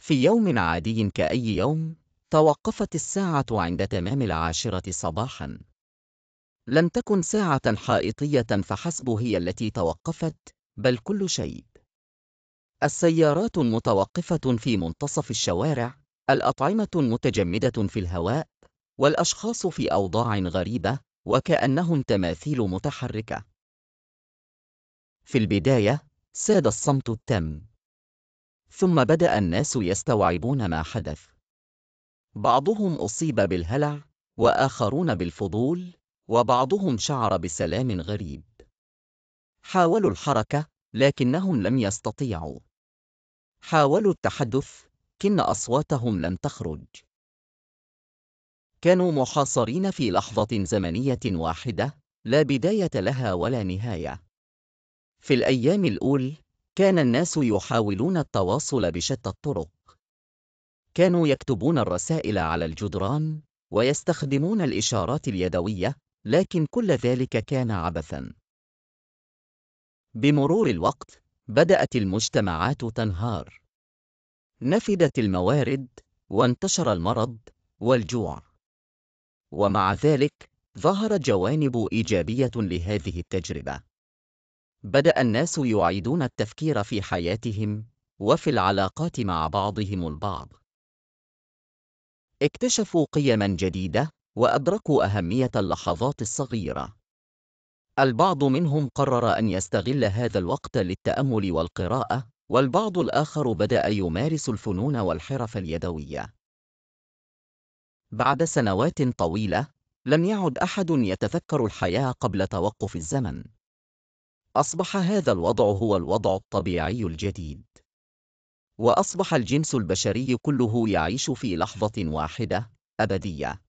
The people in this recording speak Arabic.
في يوم عادي كأي يوم، توقفت الساعة عند تمام 10 صباحاً. لم تكن ساعة حائطية فحسب هي التي توقفت، بل كل شيء. السيارات متوقفة في منتصف الشوارع، الأطعمة متجمدة في الهواء، والأشخاص في أوضاع غريبة، وكأنهم تماثيل متحركة. في البداية، ساد الصمت التام. ثم بدأ الناس يستوعبون ما حدث. بعضهم أصيب بالهلع، وآخرون بالفضول، وبعضهم شعر بسلام غريب. حاولوا الحركة، لكنهم لم يستطيعوا. حاولوا التحدث، لكن أصواتهم لم تخرج. كانوا محاصرين في لحظة زمنية واحدة، لا بداية لها ولا نهاية. في الأيام الأولى، كان الناس يحاولون التواصل بشتى الطرق. كانوا يكتبون الرسائل على الجدران، ويستخدمون الإشارات اليدوية، لكن كل ذلك كان عبثاً. بمرور الوقت، بدأت المجتمعات تنهار. نفدت الموارد، وانتشر المرض والجوع. ومع ذلك، ظهرت جوانب إيجابية لهذه التجربة. بدأ الناس يعيدون التفكير في حياتهم وفي العلاقات مع بعضهم البعض. اكتشفوا قيماً جديدة، وأدركوا أهمية اللحظات الصغيرة. البعض منهم قرر أن يستغل هذا الوقت للتأمل والقراءة، والبعض الآخر بدأ يمارس الفنون والحرف اليدوية. بعد سنوات طويلة، لم يعد أحد يتذكر الحياة قبل توقف الزمن. أصبح هذا الوضع هو الوضع الطبيعي الجديد. وأصبح الجنس البشري كله يعيش في لحظة واحدة، أبدية.